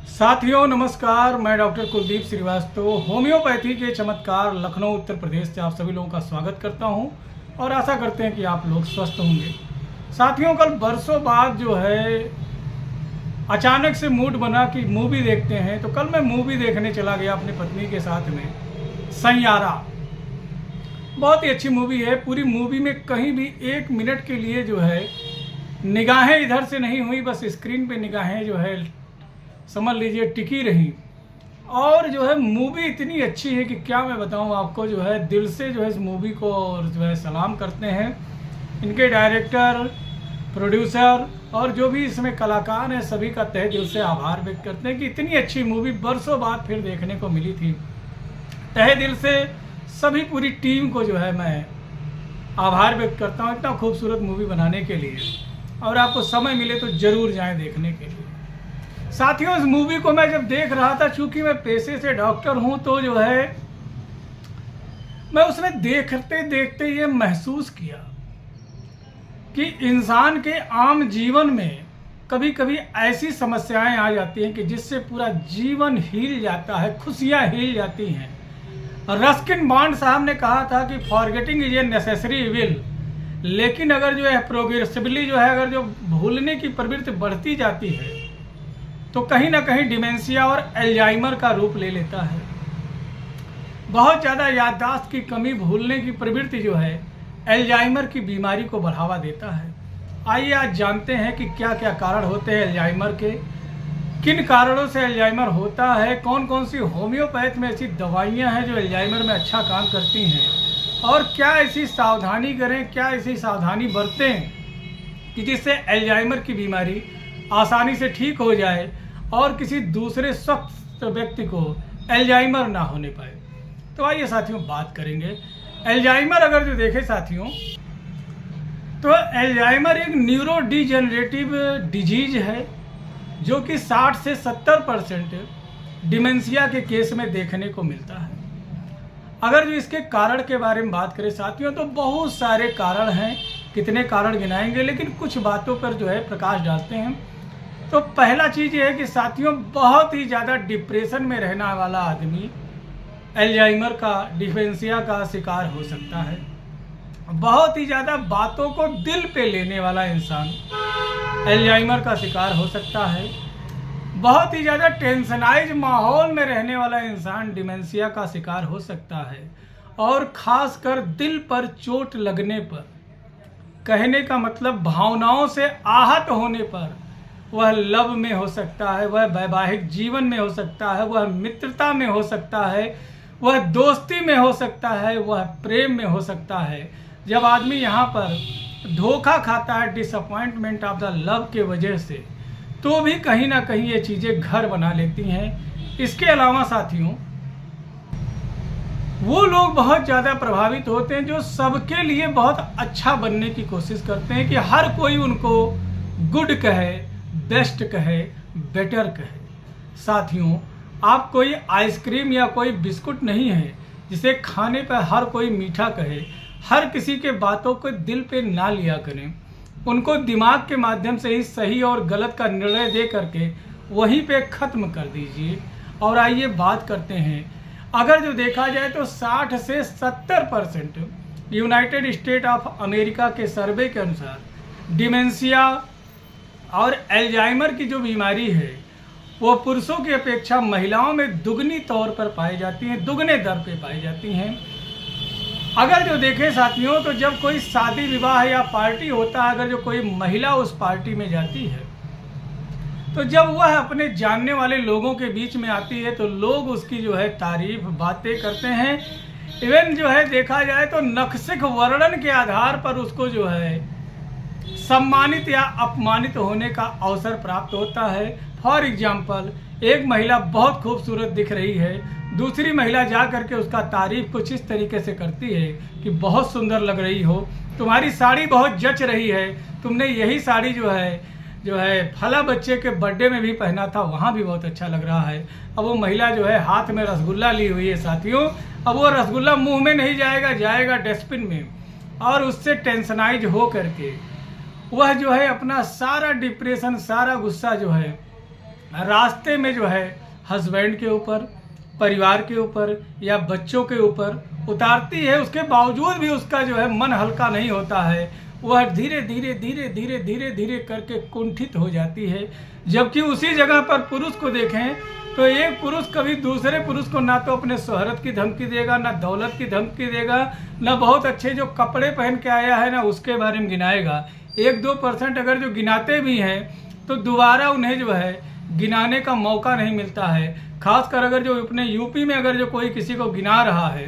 साथियों नमस्कार, मैं डॉक्टर कुलदीप श्रीवास्तव होम्योपैथी के चमत्कार लखनऊ उत्तर प्रदेश से आप सभी लोगों का स्वागत करता हूं और आशा करते हैं कि आप लोग स्वस्थ होंगे। साथियों, कल बरसों बाद जो है अचानक से मूड बना कि मूवी देखते हैं, तो कल मैं मूवी देखने चला गया अपनी पत्नी के साथ में। सैयारा बहुत ही अच्छी मूवी है। पूरी मूवी में कहीं भी एक मिनट के लिए जो है निगाहें इधर से नहीं हुई, बस स्क्रीन पे निगाहें जो है समझ लीजिए टिकी रही। और जो है मूवी इतनी अच्छी है कि क्या मैं बताऊं आपको, जो है दिल से जो है इस मूवी को और जो है सलाम करते हैं इनके डायरेक्टर, प्रोड्यूसर और जो भी इसमें कलाकार हैं, सभी का तहे दिल से आभार व्यक्त करते हैं कि इतनी अच्छी मूवी बरसों बाद फिर देखने को मिली थी। तहे दिल से सभी पूरी टीम को जो है मैं आभार व्यक्त करता हूँ इतना खूबसूरत मूवी बनाने के लिए। और आपको समय मिले तो ज़रूर जाएं देखने के लिए। साथियों, इस मूवी को मैं जब देख रहा था, चूंकि मैं पेशे से डॉक्टर हूं, तो जो है मैं उसमें देखते देखते ये महसूस किया कि इंसान के आम जीवन में कभी कभी ऐसी समस्याएं आ जाती हैं कि जिससे पूरा जीवन हिल जाता है, खुशियां हिल जाती हैं। रस्किन बॉन्ड साहब ने कहा था कि forgetting is a necessary evil, लेकिन अगर जो है प्रोग्रेसिवली जो है अगर जो भूलने की प्रवृत्ति बढ़ती जाती है तो कहीं ना कहीं डिमेंशिया और एल्जाइमर का रूप ले लेता है। बहुत ज़्यादा याददाश्त की कमी, भूलने की प्रवृत्ति जो है एल्जाइमर की बीमारी को बढ़ावा देता है। आइए आज जानते हैं कि क्या क्या कारण होते हैं एल्जाइमर के, किन कारणों से एल्जाइमर होता है, कौन कौन सी होम्योपैथ में ऐसी दवाइयाँ हैं जो एल्जाइमर में अच्छा काम करती हैं, और क्या ऐसी सावधानी करें, क्या ऐसी सावधानी बरतें कि जिससे एल्जाइमर की बीमारी आसानी से ठीक हो जाए और किसी दूसरे स्वस्थ व्यक्ति को एल्जाइमर ना होने पाए। तो आइए साथियों बात करेंगे एल्जाइमर। अगर जो देखें साथियों, तो एल्जाइमर एक न्यूरो डिजेनरेटिव डिजीज है जो कि 60 से 70% डिमेंशिया के केस में देखने को मिलता है। अगर जो इसके कारण के बारे में बात करें साथियों, तो बहुत सारे कारण हैं, कितने कारण गिनाएंगे, लेकिन कुछ बातों पर जो है प्रकाश डालते हैं। तो पहला चीज़ ये है कि साथियों, बहुत ही ज़्यादा डिप्रेशन में रहने वाला आदमी एल्जाइमर का, डिमेंशिया का शिकार हो सकता है। बहुत ही ज़्यादा बातों को दिल पे लेने वाला इंसान एल्जाइमर का शिकार हो सकता है। बहुत ही ज़्यादा टेंशनाइज माहौल में रहने वाला इंसान डिमेंशिया का शिकार हो सकता है। और ख़ासकर दिल पर चोट लगने पर, कहने का मतलब भावनाओं से आहत होने पर, वह लव में हो सकता है, वह वैवाहिक जीवन में हो सकता है, वह मित्रता में हो सकता है, वह दोस्ती में हो सकता है, वह प्रेम में हो सकता है। जब आदमी यहाँ पर धोखा खाता है डिसअपॉइंटमेंट ऑफ द लव के वजह से, तो भी कहीं ना कहीं ये चीज़ें घर बना लेती हैं। इसके अलावा साथियों, वो लोग बहुत ज़्यादा प्रभावित होते हैं जो सबके लिए बहुत अच्छा बनने की कोशिश करते हैं कि हर कोई उनको गुड कहे, बेस्ट कहे, बेटर कहे। साथियों, आप कोई आइसक्रीम या कोई बिस्कुट नहीं है जिसे खाने पर हर कोई मीठा कहे। हर किसी के बातों को दिल पे ना लिया करें, उनको दिमाग के माध्यम से ही सही और गलत का निर्णय दे करके वहीं पे ख़त्म कर दीजिए। और आइए बात करते हैं, अगर जो देखा जाए तो 60 से 70% यूनाइटेड स्टेट ऑफ अमेरिका के सर्वे के अनुसार डिमेंशिया और एल्जाइमर की जो बीमारी है वो पुरुषों की अपेक्षा महिलाओं में दुगनी तौर पर पाई जाती हैं, दुगने दर पे पाई जाती हैं। अगर जो देखें साथियों, तो जब कोई शादी विवाह या पार्टी होता है, अगर जो कोई महिला उस पार्टी में जाती है, तो जब वह अपने जानने वाले लोगों के बीच में आती है तो लोग उसकी जो है तारीफ, बातें करते हैं। इवन जो है देखा जाए तो नक्सिक वर्णन के आधार पर उसको जो है सम्मानित या अपमानित होने का अवसर प्राप्त होता है। फॉर एग्जाम्पल, एक महिला बहुत खूबसूरत दिख रही है, दूसरी महिला जा करके उसका तारीफ कुछ इस तरीके से करती है कि बहुत सुंदर लग रही हो, तुम्हारी साड़ी बहुत जच रही है, तुमने यही साड़ी जो है फला बच्चे के बर्थडे में भी पहना था, वहाँ भी बहुत अच्छा लग रहा है। अब वो महिला जो है हाथ में रसगुल्ला ली हुई है साथियों, अब वो रसगुल्ला मुंह में नहीं जाएगा, जाएगा डस्टबिन में। और उससे टेंशनाइज हो करके वह जो है अपना सारा डिप्रेशन, सारा गुस्सा जो है रास्ते में जो है हस्बैंड के ऊपर, परिवार के ऊपर या बच्चों के ऊपर उतारती है, उसके बावजूद भी उसका जो है मन हल्का नहीं होता है। वह धीरे धीरे धीरे धीरे धीरे धीरे करके कुंठित हो जाती है। जबकि उसी जगह पर पुरुष को देखें तो एक पुरुष कभी दूसरे पुरुष को ना तो अपने शोहरत की धमकी देगा, ना दौलत की धमकी देगा, ना बहुत अच्छे जो कपड़े पहन के आया है ना उसके बारे में गिनाएगा। 1-2% अगर जो गिनाते भी हैं तो दोबारा उन्हें जो है गिनाने का मौका नहीं मिलता है। खासकर अगर जो अपने यूपी में अगर जो कोई किसी को गिना रहा है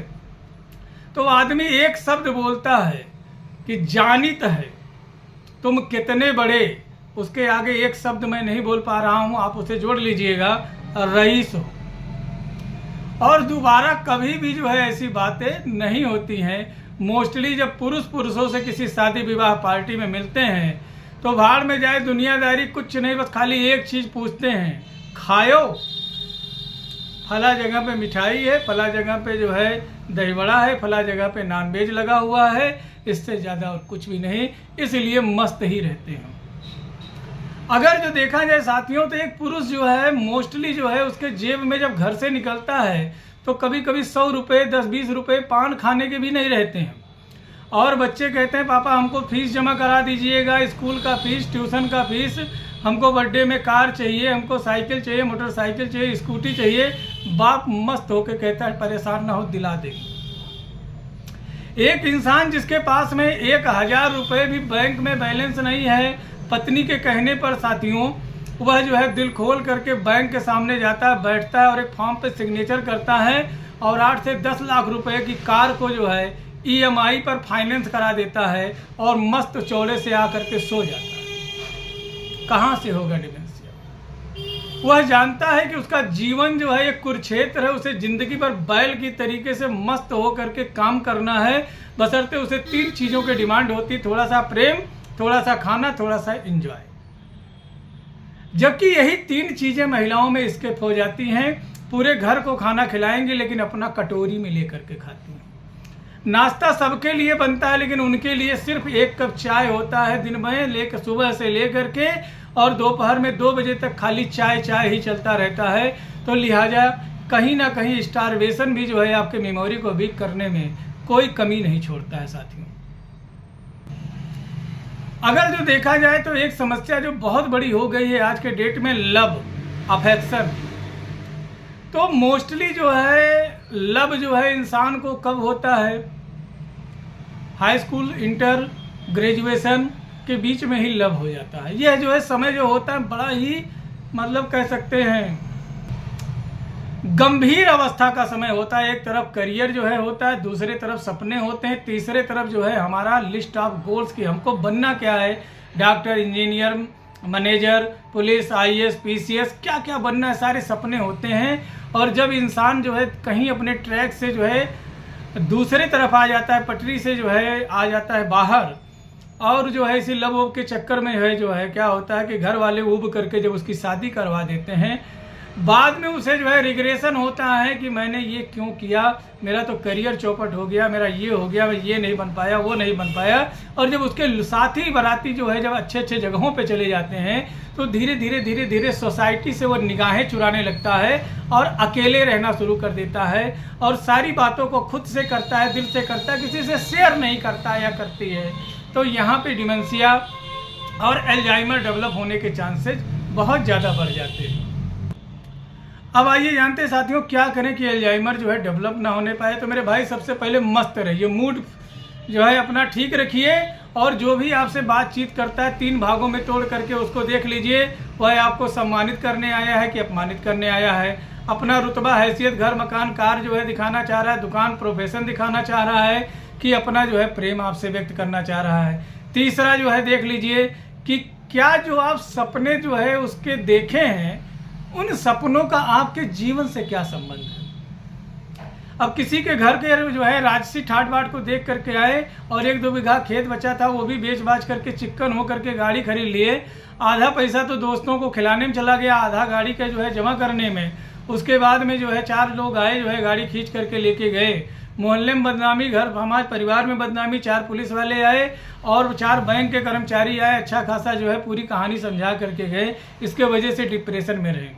तो आदमी एक शब्द बोलता है कि जानित है तुम कितने बड़े, उसके आगे एक शब्द मैं नहीं बोल पा रहा हूं, आप उसे जोड़ लीजिएगा, रईस हो। और दोबारा कभी भी जो है ऐसी बातें नहीं होती हैं। मोस्टली जब पुरुष पुरुषों से किसी शादी विवाह पार्टी में मिलते हैं तो भाड़ में जाए दुनियादारी कुछ नहीं, बस खाली एक चीज़ पूछते हैं, खायो, फला जगह पे मिठाई है, फला जगह पे जो है दही बड़ा है, फला जगह पे नॉनवेज लगा हुआ है, इससे ज़्यादा और कुछ भी नहीं। इसलिए मस्त ही रहते हैं। अगर जो देखा जाए साथियों तो एक पुरुष जो है मोस्टली जो है उसके जेब में जब घर से निकलता है तो कभी कभी 100 रुपये 10-20 रुपये पान खाने के भी नहीं रहते हैं। और बच्चे कहते हैं पापा हमको फीस जमा करा दीजिएगा, स्कूल का फीस, ट्यूशन का फीस, हमको बर्थडे में कार चाहिए, हमको साइकिल चाहिए, मोटरसाइकिल चाहिए, स्कूटी चाहिए। बाप मस्त होकर कहता है परेशान ना हो, दिला देंगे। एक इंसान जिसके पास में 1000 रुपये भी बैंक में बैलेंस नहीं है, पत्नी के कहने पर साथियों वह जो है दिल खोल करके बैंक के सामने जाता है, बैठता है और एक फॉर्म पे सिग्नेचर करता है और 8 से 10 लाख रुपए की कार को जो है EMI पर फाइनेंस करा देता है और मस्त चौड़े से आकर के सो जाता है। कहाँ से होगा डिमेंशिया? वह जानता है कि उसका जीवन जो है एक कुरुक्षेत्र है, उसे जिंदगी भर बैल की तरीके से मस्त हो करके काम करना है, बशर्ते उसे 3 चीज़ों की डिमांड होती, थोड़ा सा प्रेम, थोड़ा सा खाना, थोड़ा सा एंजॉय। जबकि यही 3 चीजें महिलाओं में स्किप हो जाती हैं। पूरे घर को खाना खिलाएंगे लेकिन अपना कटोरी में लेकर के खाती हैं। नाश्ता सबके लिए बनता है लेकिन उनके लिए सिर्फ 1 कप चाय होता है दिन में, लेकर सुबह से लेकर के और दोपहर में 2 बजे तक खाली चाय चाय ही चलता रहता है। तो लिहाजा कहीं ना कहीं स्टारवेशन भी जो है आपके मेमोरी को वीक करने में कोई कमी नहीं छोड़ता है साथियों। अगर जो देखा जाए तो एक समस्या जो बहुत बड़ी हो गई है आज के डेट में, लव, अफेक्शन। तो मोस्टली जो है लव जो है इंसान को कब होता है? हाई स्कूल, इंटर, ग्रेजुएशन के बीच में ही लव हो जाता है। यह जो है समय जो होता है बड़ा ही मतलब कह सकते हैं गंभीर अवस्था का समय होता है। एक तरफ करियर जो है होता है, दूसरे तरफ सपने होते हैं, तीसरे तरफ जो है हमारा लिस्ट ऑफ गोल्स की हमको बनना क्या है, doctor, engineer, manager, police, IAS, PCS, क्या क्या बनना है, सारे सपने होते हैं। और जब इंसान जो है कहीं अपने ट्रैक से जो है दूसरे तरफ आ जाता है, पटरी से जो है आ जाता है बाहर, और जो है इसी लव वव के चक्कर में जो है क्या होता है कि घर वाले उब करके जब उसकी शादी करवा देते हैं, बाद में उसे जो है रिग्रेशन होता है कि मैंने ये क्यों किया, मेरा तो करियर चौपट हो गया, मेरा ये हो गया, मैं ये नहीं बन पाया, वो नहीं बन पाया। और जब उसके साथी बाराती जो है जब अच्छे अच्छे जगहों पे चले जाते हैं तो धीरे धीरे धीरे धीरे सोसाइटी से वो निगाहें चुराने लगता है और अकेले रहना शुरू कर देता है और सारी बातों को खुद से करता है, दिल से करता है, किसी से शेयर नहीं करता या करती है। तो यहाँ पे डिमेंशिया और एल्जाइमर डेवलप होने के चांसेस बहुत ज़्यादा बढ़ जाते हैं। अब आइए जानते हैं साथियों क्या करें कि एल्जाइमर जो है डेवलप ना होने पाए। तो मेरे भाई सबसे पहले मस्त रहिए, मूड जो है अपना ठीक रखिए और जो भी आपसे बातचीत करता है 3 भागों में तोड़ करके उसको देख लीजिए, वह आपको सम्मानित करने आया है कि अपमानित करने आया है। अपना रुतबा, हैसियत, घर, मकान, कार जो है दिखाना चाह रहा है, दुकान, प्रोफेशन दिखाना चाह रहा है कि अपना जो है प्रेम आपसे व्यक्त करना चाह रहा है। तीसरा जो है देख लीजिए कि क्या जो आप सपने जो है उसके देखे हैं, उन सपनों का आपके जीवन से क्या संबंध है। अब किसी के घर के जो है राजसी ठाट बाट को देख करके आए और 1-2 बीघा खेत बचा था वो भी बेच बाच करके चिक्कन हो करके गाड़ी खरीद लिए। आधा पैसा तो दोस्तों को खिलाने में चला गया, आधा गाड़ी का जो है जमा करने में। उसके बाद में जो है 4 लोग आए जो है गाड़ी खींच करके लेके गए, मोहल्ले में बदनामी, घर समाज परिवार में बदनामी, 4 पुलिस वाले आए और 4 बैंक के कर्मचारी आए, अच्छा खासा जो है पूरी कहानी समझा करके गए, इसके वजह से डिप्रेशन में रहे।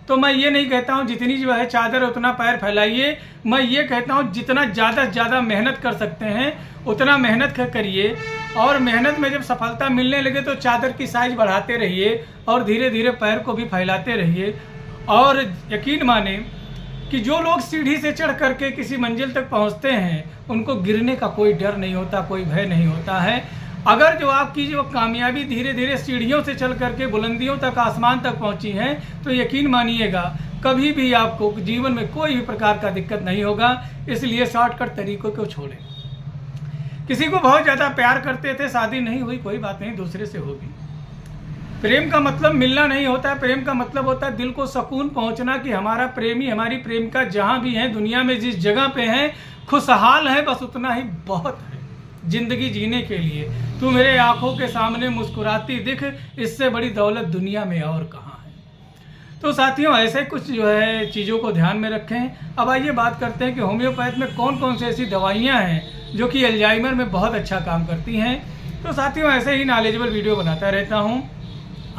तो मैं ये नहीं कहता हूँ जितनी जो है चादर उतना पैर फैलाइए, मैं ये कहता हूँ जितना ज़्यादा से ज़्यादा मेहनत कर सकते हैं उतना मेहनत करिए, और मेहनत में जब सफलता मिलने लगे तो चादर की साइज बढ़ाते रहिए और धीरे धीरे पैर को भी फैलाते रहिए। और यकीन माने कि जो लोग सीढ़ी से चढ़ करके किसी मंजिल तक पहुंचते हैं उनको गिरने का कोई डर नहीं होता, कोई भय नहीं होता है। अगर जो आपकी जो कामयाबी धीरे धीरे सीढ़ियों से चल करके बुलंदियों तक, आसमान तक पहुंची है, तो यकीन मानिएगा कभी भी आपको जीवन में कोई भी प्रकार का दिक्कत नहीं होगा। इसलिए शॉर्टकट तरीकों को छोड़ें। किसी को बहुत ज़्यादा प्यार करते थे, शादी नहीं हुई, कोई बात नहीं, दूसरे से होगी। प्रेम का मतलब मिलना नहीं होता है, प्रेम का मतलब होता है दिल को सुकून पहुंचना कि हमारा प्रेमी, हमारी प्रेमिका जहां भी है दुनिया में, जिस जगह पे है, खुशहाल है, बस उतना ही बहुत है जिंदगी जीने के लिए। तू मेरे आंखों के सामने मुस्कुराती दिख, इससे बड़ी दौलत दुनिया में और कहाँ है। तो साथियों, ऐसे कुछ जो है चीज़ों को ध्यान में रखें। अब आइए बात करते हैं कि होम्योपैथ में कौन कौन सी ऐसी दवाइयाँ हैं जो कि अल्जाइमर में बहुत अच्छा काम करती हैं। तो साथियों, ऐसे ही नॉलेजेबल वीडियो बनाता रहता हूँ।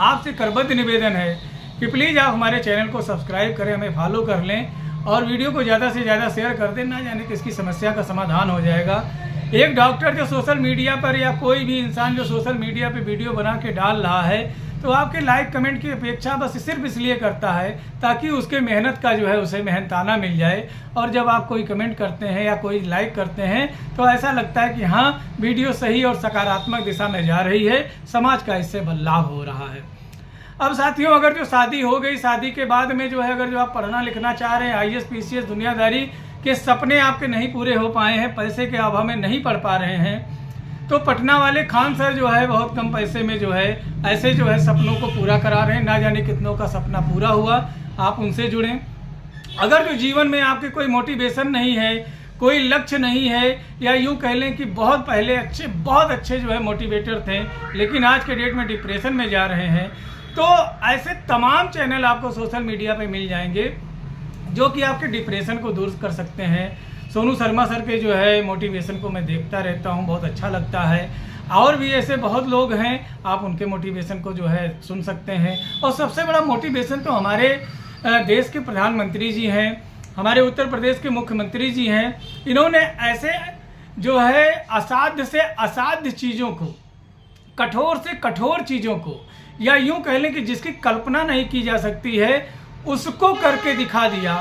आपसे करबद्ध निवेदन है कि प्लीज़ आप हमारे चैनल को सब्सक्राइब करें, हमें फॉलो कर लें और वीडियो को ज़्यादा से ज़्यादा शेयर कर दें। ना जाने किसकी समस्या का समाधान हो जाएगा। एक डॉक्टर जो सोशल मीडिया पर या कोई भी इंसान जो सोशल मीडिया पे वीडियो बना के डाल रहा है, तो आपके लाइक कमेंट की अपेक्षा बस सिर्फ इसलिए करता है ताकि उसके मेहनत का जो है उसे मेहनताना मिल जाए। और जब आप कोई कमेंट करते हैं या कोई लाइक करते हैं तो ऐसा लगता है कि हाँ, वीडियो सही और सकारात्मक दिशा में जा रही है, समाज का इससे लाभ हो रहा है। अब साथियों, अगर जो शादी हो गई, शादी के बाद में जो है अगर जो आप पढ़ना लिखना चाह रहे हैं, IAS PCS दुनियादारी के सपने आपके नहीं पूरे हो पाए हैं, पैसे के अभाव में नहीं पढ़ पा रहे हैं, तो पटना वाले खान सर जो है बहुत कम पैसे में जो है ऐसे जो है सपनों को पूरा करा रहे हैं। ना जाने कितनों का सपना पूरा हुआ, आप उनसे जुड़ें। अगर जो जीवन में आपके कोई मोटिवेशन नहीं है, कोई लक्ष्य नहीं है, या यूँ कह लें कि बहुत पहले बहुत अच्छे जो है मोटिवेटर थे लेकिन आज के डेट में डिप्रेशन में जा रहे हैं, तो ऐसे तमाम चैनल आपको सोशल मीडिया पे मिल जाएंगे जो कि आपके डिप्रेशन को दूर कर सकते हैं। सोनू शर्मा सर के जो है मोटिवेशन को मैं देखता रहता हूँ, बहुत अच्छा लगता है। और भी ऐसे बहुत लोग हैं, आप उनके मोटिवेशन को जो है सुन सकते हैं। और सबसे बड़ा मोटिवेशन तो हमारे देश के प्रधानमंत्री जी हैं, हमारे उत्तर प्रदेश के मुख्यमंत्री जी हैं। इन्होंने ऐसे जो है असाध्य से असाध्य चीज़ों को, कठोर से कठोर चीज़ों को, या यूँ कह लें कि जिसकी कल्पना नहीं की जा सकती है, उसको करके दिखा दिया।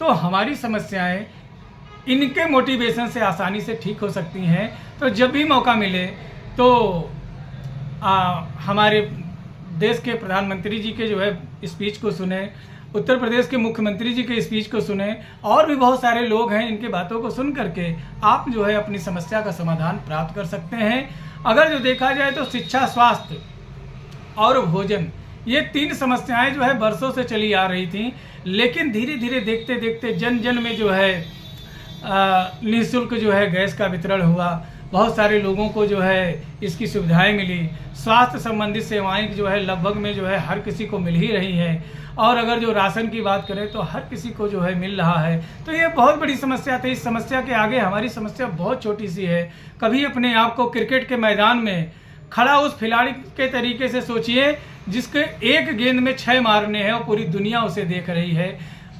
तो हमारी समस्याएं इनके मोटिवेशन से आसानी से ठीक हो सकती हैं। तो जब भी मौका मिले तो हमारे देश के प्रधानमंत्री जी के जो है स्पीच को सुने, उत्तर प्रदेश के मुख्यमंत्री जी के स्पीच को सुने, और भी बहुत सारे लोग हैं, इनके बातों को सुन करके आप जो है अपनी समस्या का समाधान प्राप्त कर सकते हैं। अगर जो देखा जाए तो शिक्षा, स्वास्थ्य और भोजन, ये 3 समस्याएं जो है बरसों से चली आ रही थी, लेकिन धीरे धीरे देखते देखते जन जन में जो है निःशुल्क जो है गैस का वितरण हुआ, बहुत सारे लोगों को जो है इसकी सुविधाएं मिली। स्वास्थ्य संबंधित सेवाएं जो है लगभग में जो है हर किसी को मिल ही रही हैं। और अगर जो राशन की बात करें तो हर किसी को जो है मिल रहा है। तो ये बहुत बड़ी समस्या थी। इस समस्या के आगे हमारी समस्या बहुत छोटी सी है। कभी अपने आप को क्रिकेट के मैदान में खड़ा उस खिलाड़ी के तरीके से सोचिए जिसके एक गेंद में 6 मारने हैं और पूरी दुनिया उसे देख रही है।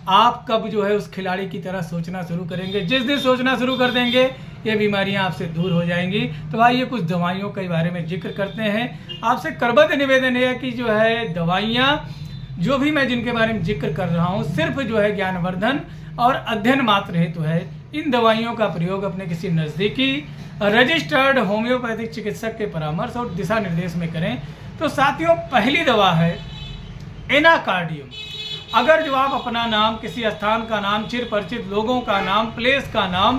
आप कब जो है उस खिलाड़ी की तरह सोचना शुरू करेंगे? जिस दिन सोचना शुरू कर देंगे ये बीमारियां आपसे दूर हो जाएंगी। तो आइए कुछ दवाइयों के बारे में जिक्र करते हैं। आपसे करबद्ध निवेदन है कि जो है दवाइयां जो भी मैं जिनके बारे में जिक्र कर रहा हूं सिर्फ जो है ज्ञानवर्धन और अध्ययन मात्र हेतु है। इन दवाइयों का प्रयोग अपने किसी नज़दीकी रजिस्टर्ड होम्योपैथिक चिकित्सक के परामर्श और दिशा निर्देश में करें। तो साथियों, पहली दवा है एनाकार्डियम। अगर जो आप अपना नाम, किसी स्थान का नाम, चिर परिचित लोगों का नाम, प्लेस का नाम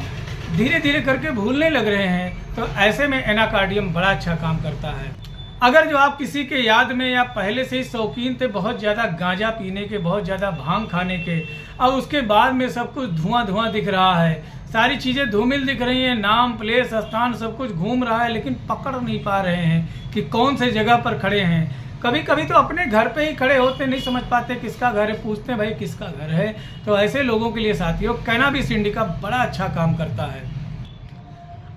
धीरे धीरे करके भूलने लग रहे हैं, तो ऐसे में एनाकार्डियम बड़ा अच्छा काम करता है। अगर जो आप किसी के याद में या पहले से ही शौकीन थे बहुत ज़्यादा गांजा पीने के, बहुत ज़्यादा भांग खाने के, अब उसके बाद में सब कुछ धुआं धुआं दिख रहा है, सारी चीज़ें धूमिल दिख रही हैं, नाम, प्लेस, स्थान सब कुछ घूम रहा है, लेकिन पकड़ नहीं पा रहे हैं कि कौन से जगह पर खड़े हैं। कभी कभी तो अपने घर पे ही खड़े होते, नहीं समझ पाते किसका घर है, पूछते हैं भाई किसका घर है। तो ऐसे लोगों के लिए साथियों कैनाबिस इंडिका बड़ा अच्छा काम करता है।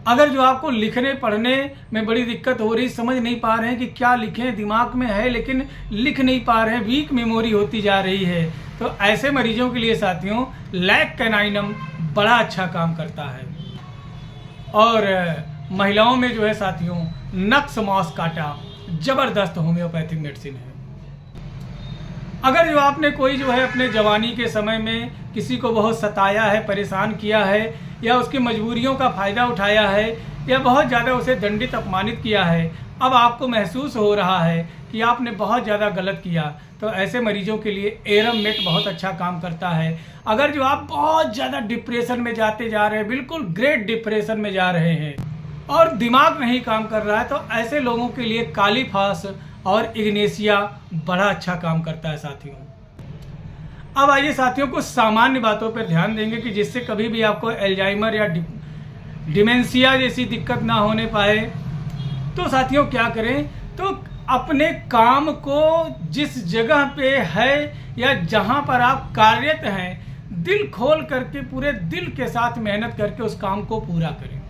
अगर जो आपको लिखने पढ़ने में बड़ी दिक्कत हो रही, समझ नहीं पा रहे हैं कि क्या लिखें, दिमाग में है लेकिन लिख नहीं पा रहे हैं, वीक मेमोरी होती जा रही है, तो ऐसे मरीजों के लिए साथियों लैक कैनाइनम बड़ा अच्छा काम करता है। और महिलाओं में जो है साथियों नक्स मॉस्काटा जबरदस्त होम्योपैथिक मेडिसिन है। अगर जो आपने कोई जो है अपने जवानी के समय में किसी को बहुत सताया है, परेशान किया है, या उसकी मजबूरियों का फ़ायदा उठाया है, या बहुत ज़्यादा उसे दंडित अपमानित किया है, अब आपको महसूस हो रहा है कि आपने बहुत ज़्यादा गलत किया, तो ऐसे मरीजों के लिए एरम मेट बहुत अच्छा काम करता है। अगर जो आप बहुत ज़्यादा डिप्रेशन में जाते जा रहे हैं, बिल्कुल ग्रेट डिप्रेशन में जा रहे हैं और दिमाग नहीं काम कर रहा है, तो ऐसे लोगों के लिए कालीफास और इग्नेशिया बड़ा अच्छा काम करता है साथियों। अब आइए साथियों कुछ सामान्य बातों पर ध्यान देंगे कि जिससे कभी भी आपको एल्जाइमर या डिमेंशिया जैसी दिक्कत ना होने पाए। तो साथियों क्या करें, तो अपने काम को जिस जगह पे है या जहां पर आप कार्यरत हैं, दिल खोल करके पूरे दिल के साथ मेहनत करके उस काम को पूरा करें।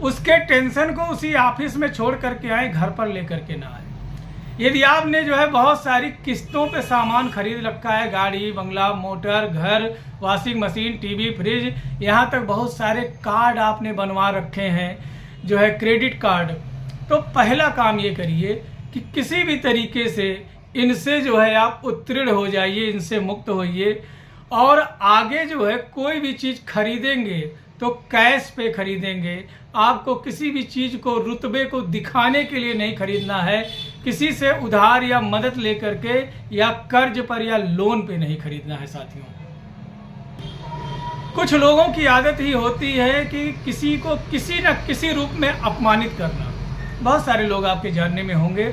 उसके टेंशन को उसी ऑफिस में छोड़ करके आए, घर पर लेकर के ना आए। यदि आपने जो है बहुत सारी किस्तों पे सामान खरीद रखा है, गाड़ी, बंगला, मोटर, घर, वॉशिंग मशीन, टीवी, फ्रिज, यहाँ तक बहुत सारे कार्ड आपने बनवा रखे हैं जो है क्रेडिट कार्ड, तो पहला काम ये करिए कि किसी भी तरीके से इनसे जो है आप उत्तीर्ण हो जाइए, इनसे मुक्त होइए। और आगे जो है कोई भी चीज़ खरीदेंगे तो कैश पे खरीदेंगे। आपको किसी भी चीज़ को रुतबे को दिखाने के लिए नहीं खरीदना है, किसी से उधार या मदद लेकर के या कर्ज पर या लोन पे नहीं खरीदना है साथियों। कुछ लोगों की आदत ही होती है कि किसी को किसी न किसी रूप में अपमानित करना। बहुत सारे लोग आपके जानने में होंगे,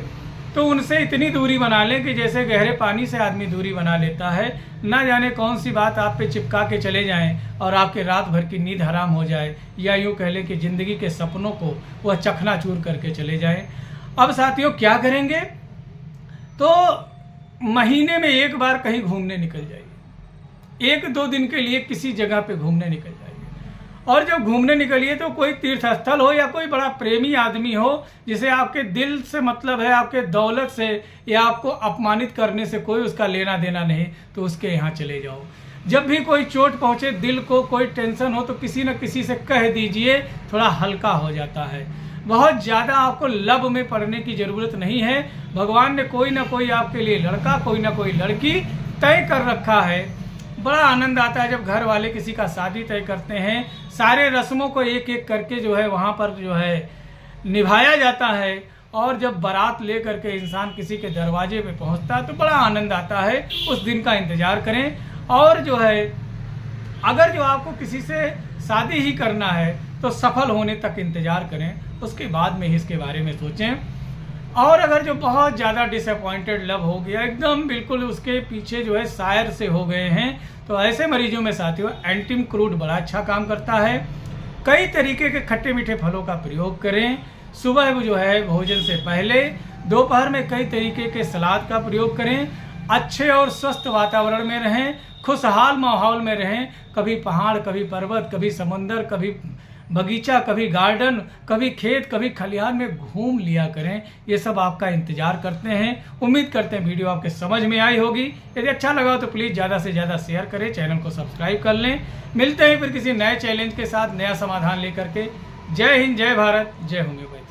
तो उनसे इतनी दूरी बना लें कि जैसे गहरे पानी से आदमी दूरी बना लेता है, ना जाने कौन सी बात आप पे चिपका के चले जाएं और आपके रात भर की नींद हराम हो जाए, या यूँ कह लें कि ज़िंदगी के सपनों को वह चकनाचूर करके चले जाएं। अब साथियों क्या करेंगे, तो महीने में एक बार कहीं घूमने निकल जाइए, 1-2 दिन के लिए किसी जगह पे घूमने निकल जाइए। और जब घूमने निकलिए तो कोई तीर्थ स्थल हो या कोई बड़ा प्रेमी आदमी हो जिसे आपके दिल से मतलब है, आपके दौलत से या आपको अपमानित करने से कोई उसका लेना देना नहीं, तो उसके यहाँ चले जाओ। जब भी कोई चोट पहुँचे दिल को, कोई टेंशन हो, तो किसी न किसी से कह दीजिए, थोड़ा हल्का हो जाता है। बहुत ज़्यादा आपको लब में पड़ने की ज़रूरत नहीं है। भगवान ने कोई ना कोई आपके लिए लड़का, कोई ना कोई लड़की तय कर रखा है। बड़ा आनंद आता है जब घर वाले किसी का शादी तय करते हैं, सारे रस्मों को एक एक करके जो है वहाँ पर जो है निभाया जाता है, और जब बारात ले करके इंसान किसी के दरवाजे पे पहुँचता है तो बड़ा आनंद आता है। उस दिन का इंतज़ार करें। और जो है अगर जो आपको किसी से शादी ही करना है तो सफल होने तक इंतज़ार करें, उसके बाद में ही इसके बारे में सोचें। और अगर जो बहुत ज़्यादा डिसअपॉइंटेड लव हो गया, एकदम बिल्कुल उसके पीछे जो है शायर से हो गए हैं, तो ऐसे मरीजों में साथियों एंटिम क्रूड बड़ा अच्छा काम करता है। कई तरीके के खट्टे मीठे फलों का प्रयोग करें। सुबह जो है भोजन से पहले, दोपहर में कई तरीके के सलाद का प्रयोग करें। अच्छे और स्वस्थ वातावरण में रहें, खुशहाल माहौल में रहें। कभी पहाड़, कभी पर्वत, कभी समंदर, कभी बगीचा, कभी गार्डन, कभी खेत, कभी खलिहान में घूम लिया करें। ये सब आपका इंतजार करते हैं। उम्मीद करते हैं वीडियो आपके समझ में आई होगी। यदि अच्छा लगा तो प्लीज़ ज़्यादा से ज़्यादा शेयर करें, चैनल को सब्सक्राइब कर लें। मिलते हैं फिर किसी नए चैलेंज के साथ, नया समाधान लेकर के। जय हिंद, जय भारत, जय होम्योपैथी।